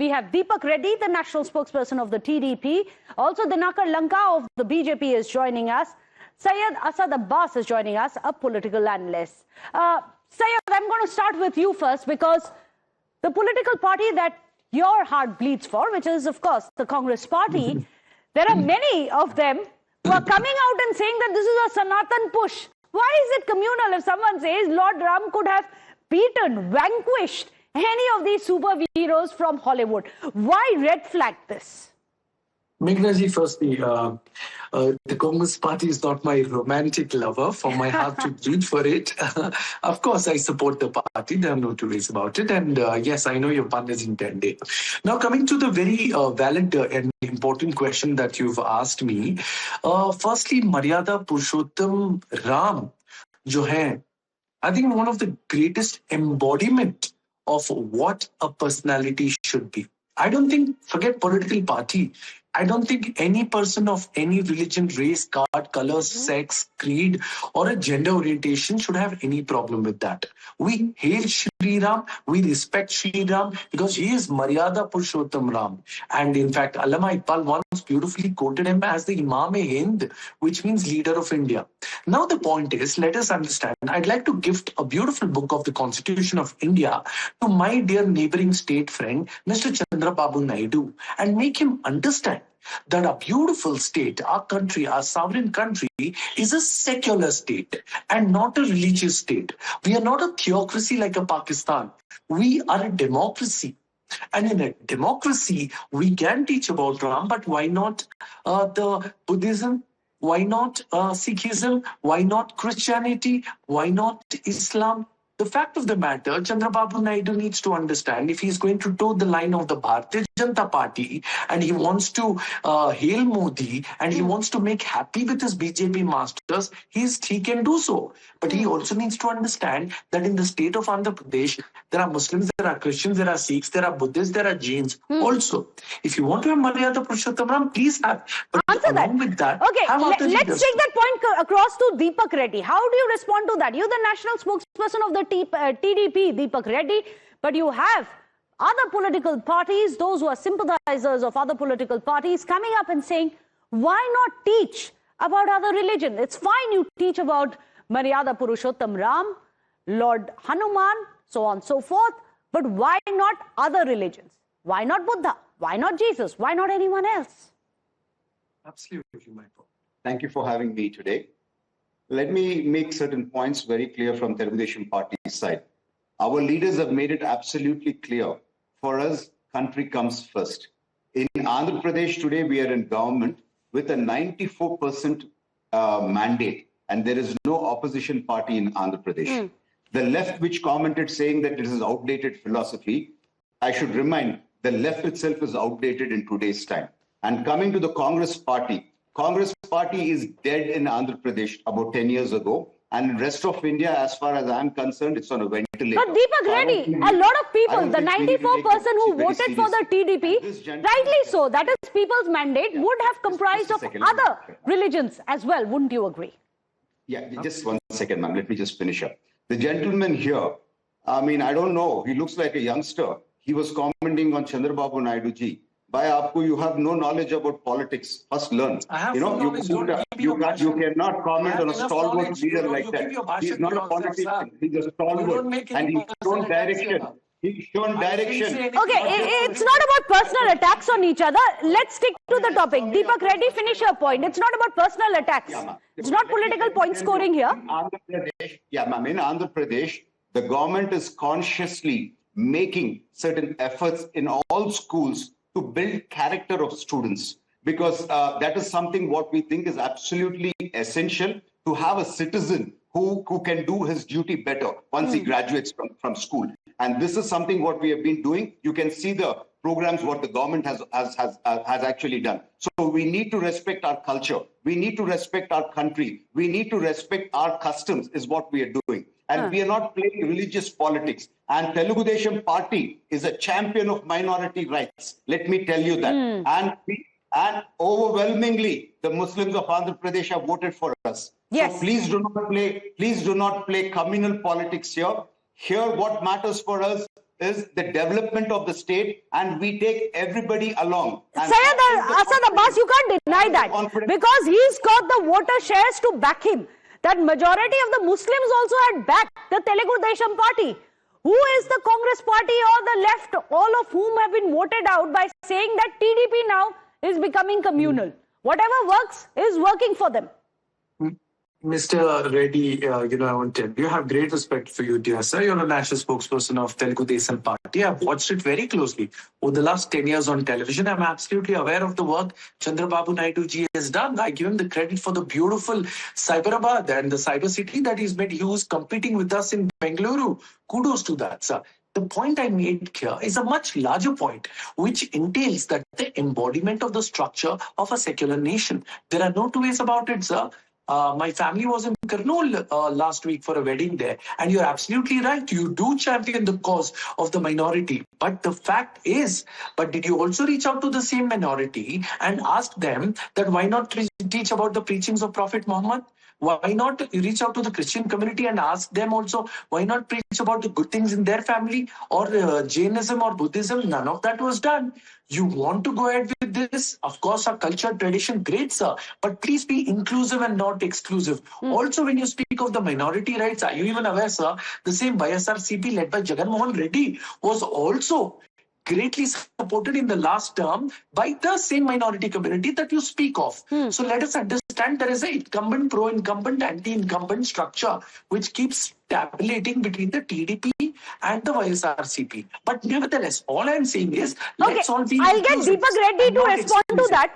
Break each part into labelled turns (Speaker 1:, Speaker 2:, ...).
Speaker 1: We have Deepak Reddy, the national spokesperson of the TDP. Also, Dinakar Lanka of the BJP is joining us. Syed Asad Abbas is joining us, a political analyst. Syed, I'm going to start with you first because the political party that your heart bleeds for, which is, of course, the Congress party, there are many of them who are coming out and saying that this is a Sanatan push. Why is it communal if someone says Lord Ram could have beaten, vanquished any of these superheroes from Hollywood? Why red flag this?
Speaker 2: Meghna ji, firstly, the Congress party is not my romantic lover, for my heart to bleed for it. Of course, I support the party. There are no two ways about it. And yes, I know your pun is intended. Now, coming to the very valid and important question that you've asked me. Firstly, Maryada Purushottam Ram, jo hai, I think one of the greatest embodiment of what a personality should be. I don't think, forget political party, I don't think any person of any religion, race, caste, color, sex, creed, or a gender orientation should have any problem with that. We hail Shri Ram, we respect Shri Ram because he is Maryada Purushottam Ram. And in fact, Allama Iqbal once beautifully quoted him as the Imam-e-Hind, which means leader of India. Now the point is, let us understand, I'd like to gift a beautiful book of the Constitution of India to my dear neighboring state friend, Mr. Chandrababu Naidu, and make him understand that our beautiful state, our country, our sovereign country is a secular state and not a religious state. We are not a theocracy like a Pakistan. We are a democracy. And in a democracy, we can teach about Ram, but why not the Buddhism? Why not Sikhism? Why not Christianity? Why not Islam? The fact of the matter, Chandrababu Naidu needs to understand if he's going to toe the line of the Bharatiya Janata Party and he wants to hail Modi and he wants to make happy with his BJP masters, he can do so. But he also needs to understand that in the state of Andhra Pradesh, there are Muslims, there are Christians, there are Sikhs, there are Buddhists, there are Jains also. If you want to have Maryada Purushottam Ram, please have. But
Speaker 1: answer
Speaker 2: along
Speaker 1: that.
Speaker 2: With that,
Speaker 1: okay, let's take that point across to Deepak Reddy. How do you respond to that? You're the national spokesperson of the TDP, Deepak Reddy, but you have other political parties, those who are sympathizers of other political parties, coming up and saying, why not teach about other religion? It's fine you teach about Maryada Purushottam Ram, Lord Hanuman, so on and so forth, but why not other religions? Why not Buddha? Why not Jesus? Why not anyone else?
Speaker 2: Absolutely, Michael.
Speaker 3: Thank you for having me today. Let me make certain points very clear from Telugudesam Party's side. Our leaders have made it absolutely clear. For us, country comes first. In Andhra Pradesh today, we are in government with a 94% mandate, and there is no opposition party in Andhra Pradesh. The left, which commented saying that this is outdated philosophy, I should remind, the left itself is outdated in today's time. And coming to the Congress party is dead in Andhra Pradesh about 10 years ago. And in the rest of India, as far as I'm concerned, it's on a ventilator.
Speaker 1: But Deepak Reddy, a lot of people, the 94% who voted for the TDP, rightly so, that is people's mandate, would have comprised of other religions as well. Wouldn't you agree?
Speaker 3: Yeah, just 1 second, ma'am. Let me just finish up. The gentleman here, I mean, I don't know, he looks like a youngster. He was commenting on Chandrababu Naidu ji. By Aapko, you have no knowledge about politics. First learn. You cannot comment on a stalwart leader like that. He's not a politician. He's a stalwart. And he's shown direction. He's shown direction.
Speaker 1: Okay, it's not about personal attacks on each other. Let's stick to the topic. Deepak Reddy, finish your point. It's not about personal attacks. It's not political point scoring here.
Speaker 3: In Andhra Pradesh, the government is consciously making certain efforts in all schools to build character of students, because that is something what we think is absolutely essential to have a citizen who can do his duty better once he graduates from school. And this is something what we have been doing. You can see the programs what the government has actually done. So we need to respect our culture. We need to respect our country. We need to respect our customs is what we are doing. And we are not playing religious politics. And Telugudesam Party is a champion of minority rights. Let me tell you that. And overwhelmingly, the Muslims of Andhra Pradesh have voted for us.
Speaker 1: Yes.
Speaker 3: So please do not play communal politics here. Here, what matters for us is the development of the state, and we take everybody along. And
Speaker 1: Syed Asad Abbas, you can't deny that because he's got the voter shares to back him. That majority of the Muslims also had backed the Telugu Desam party. Who is the Congress party or the left, all of whom have been voted out by saying that TDP now is becoming communal. Whatever works is working for them.
Speaker 2: Mr. Reddy, I want to tell you, I have great respect for you, dear sir. You're a national spokesperson of Telugu Desam Party. I've watched it very closely over the last 10 years on television. I'm absolutely aware of the work Chandrababu Naidu ji has done. I give him the credit for the beautiful Cyberabad and the cyber city that he's made. He was competing with us in Bengaluru. Kudos to that, sir. The point I made here is a much larger point, which entails that the embodiment of the structure of a secular nation. There are no two ways about it, sir. My family was in Kurnool last week for a wedding there. And you're absolutely right. You do champion the cause of the minority. But the fact is, but did you also reach out to the same minority and ask them that why not teach about the preachings of Prophet Muhammad? Why not reach out to the Christian community and ask them also, why not preach about the good things in their family or Jainism or Buddhism? None of that was done. You want to go ahead with this? Of course, our culture, tradition, great, sir. But please be inclusive and not exclusive. Also, when you speak of the minority rights, are you even aware, sir? The same YSRCP led by Jagan Mohan Reddy was also greatly supported in the last term by the same minority community that you speak of. So let us understand there is an incumbent, pro-incumbent, anti-incumbent structure which keeps tabulating between the TDP and the YSRCP. But nevertheless, all I'm saying is, let's all be
Speaker 1: I'll get Deepak Reddy to respond to that.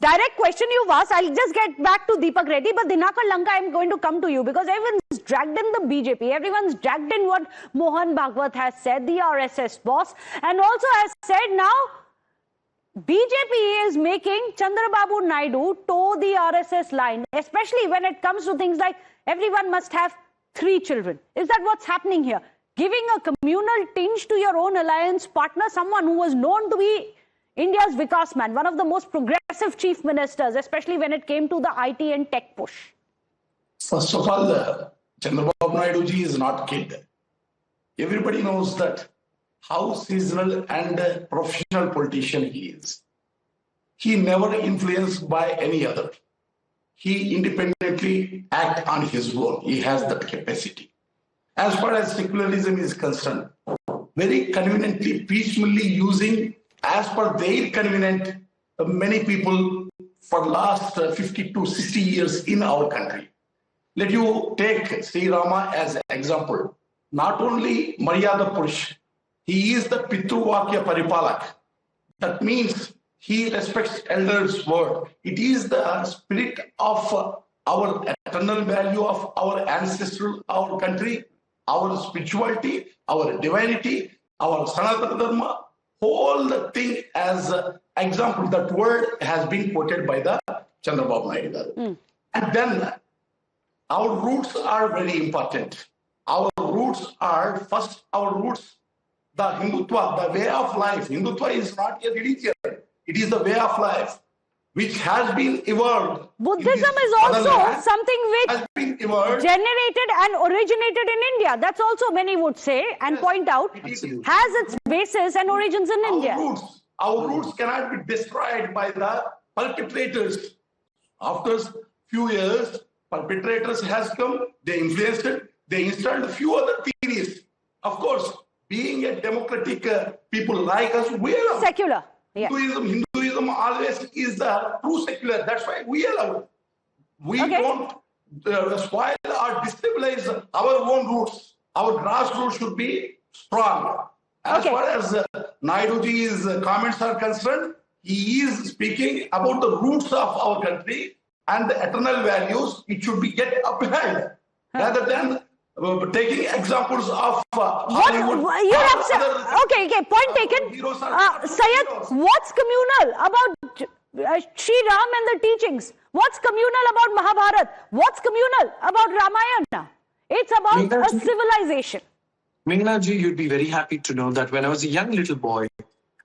Speaker 1: Direct question you've asked, I'll just get back to Deepak Reddy, but Dinakar Lanka, I'm going to come to you because everyone's dragged in the BJP, everyone's dragged in what Mohan Bhagwat has said, the RSS boss, and also has said now BJP is making Chandrababu Naidu toe the RSS line, especially when it comes to things like everyone must have 3 children. Is that what's happening here? Giving a communal tinge to your own alliance partner, someone who was known to be India's Vikas man, one of the most progressive chief ministers, especially when it came to the IT and tech push.
Speaker 4: First of all, Chandrababu Naidu ji is not kid. Everybody knows that how seasonal and professional politician he is. He never influenced by any other. He independently act on his own. He has that capacity. As far as secularism is concerned, very conveniently, peacefully using as per their convenient, many people for last 50 to 60 years in our country. Let you take Sri Rama as an example. Not only Maryada Purush, he is the Pitru Vakya Paripalak. That means he respects elders' word. It is the spirit of our eternal value of our ancestral, our country, our spirituality, our divinity, our Sanatana Dharma. Whole the thing as an example, that word has been quoted by the Chandrababu Naidu. And then our roots are very important. Our roots are, first, our roots, the Hindutva, the way of life. Hindutva is not a religion. It is the way of life, which has been evolved.
Speaker 1: Buddhism is also something which generated and originated in India. That's also many would say and point out has its basis and origins in India.
Speaker 4: Our roots cannot be destroyed by the perpetrators. After few years, perpetrators has come, they influenced it, they installed a few other theories. Of course, being a democratic people like us, we are
Speaker 1: secular. Yeah.
Speaker 4: Hinduism always is the true secular. That's why we allow it. We don't spoil or destabilize our own roots. Our grassroots should be strong. As far as Naiduji's comments are concerned, he is speaking about the roots of our country and the eternal values. It should be get upheld rather than taking examples of Hollywood.
Speaker 1: Okay, point taken. Syed, what's communal about Sri Ram and the teachings? What's communal about Mahabharat? What's communal about Ramayana? It's about a civilization.
Speaker 2: Meghna ji, you'd be very happy to know that when I was a young little boy,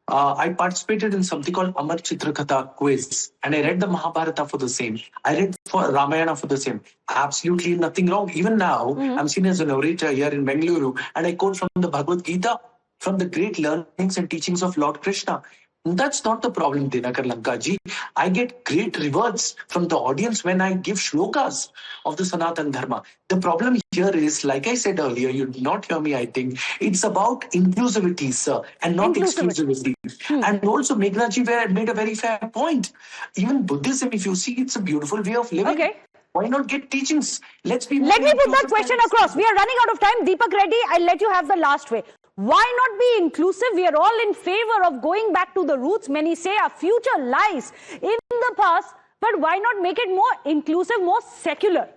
Speaker 2: I participated in something called Amar Chitrakatha quiz, and I read the Mahabharata for the same. I read for Ramayana for the same. Absolutely nothing wrong. Even now, I'm seen as an orator here in Bengaluru, and I quote from the Bhagavad Gita. from the great learnings and teachings of Lord Krishna. That's not the problem, Dinakar Lankaji. I get great rewards from the audience when I give shlokas of the Sanatan Dharma. The problem here is, like I said earlier, you did not hear me, I think, it's about inclusivity, sir, and not exclusivity. And also, Meghna ji made a very fair point. Even Buddhism, if you see, it's a beautiful way of living.
Speaker 1: Okay.
Speaker 2: Why not get teachings? Let me
Speaker 1: put that question across. We are running out of time. Deepak Reddy, I'll let you have the last way. Why not be inclusive? We are all in favor of going back to the roots. Many say our future lies in the past, but why not make it more inclusive, more secular?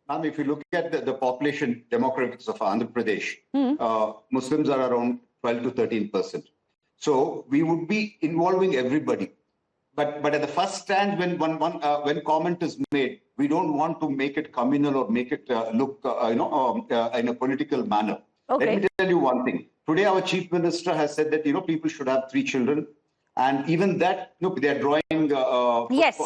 Speaker 3: If you look at the population demographics of Andhra Pradesh, Muslims are around 12 to 13%. So we would be involving everybody. But at the first stand, when comment is made, we don't want to make it communal or make it look, in a political manner.
Speaker 1: Okay.
Speaker 3: Let me tell you one thing. Today, our chief minister has said that, people should have 3 children. And even that, they are drawing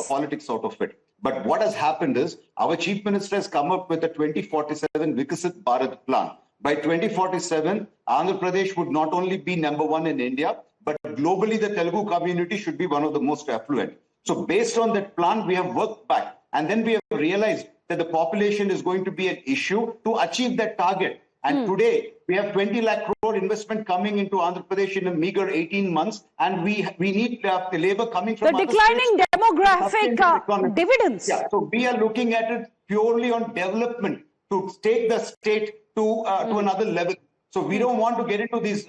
Speaker 3: politics out of it. But what has happened is, our chief minister has come up with a 2047 Vikasit Bharat plan. By 2047, Andhra Pradesh would not only be #1 in India, but globally, the Telugu community should be one of the most affluent. So based on that plan, we have worked back. And then we have realized that the population is going to be an issue to achieve that target. And today, we have 20 lakh crore investment coming into Andhra Pradesh in a meager 18 months. And we need the labor coming from
Speaker 1: the declining demographic dividends.
Speaker 3: Yeah, so we are looking at it purely on development to take the state to another level. So we don't want to get into these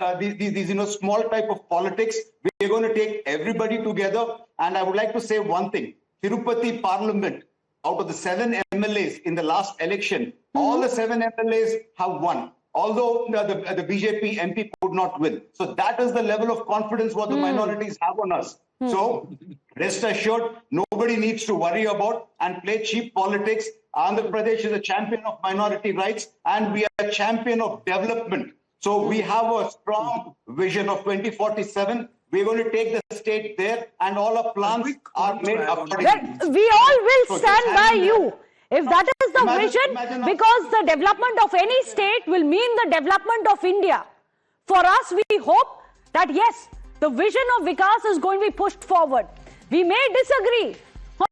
Speaker 3: small type of politics. We're going to take everybody together. And I would like to say one thing. Tirupati Parliament, out of the 7 MLAs in the last election, all the 7 MLAs have won. Although the BJP MP could not win. So that is the level of confidence what the minorities have on us. So rest assured, nobody needs to worry about and play cheap politics. Andhra Pradesh is a champion of minority rights and we are a champion of development. So we have a strong vision of 2047. We're going to take the state there and all our plans are made accordingly.
Speaker 1: We all will stand by you. If that is the vision, because the development of any state will mean the development of India. For us, we hope that yes, the vision of Vikas is going to be pushed forward. We may disagree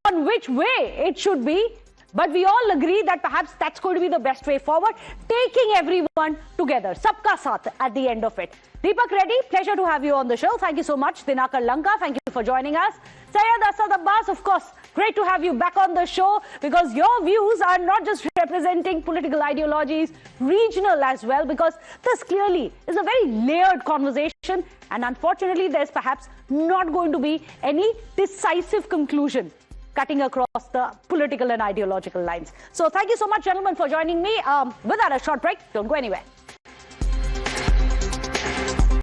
Speaker 1: on which way it should be, but we all agree that perhaps that's going to be the best way forward, taking everyone together. Sabka saath at the end of it. Deepak Reddy, pleasure to have you on the show. Thank you so much. Dinakar Lanka, thank you for joining us. Syed Asad Abbas, of course, great to have you back on the show because your views are not just representing political ideologies, regional as well, because this clearly is a very layered conversation and unfortunately there's perhaps not going to be any decisive conclusion cutting across the political and ideological lines. So thank you so much, gentlemen, for joining me. Without a short break, don't go anywhere.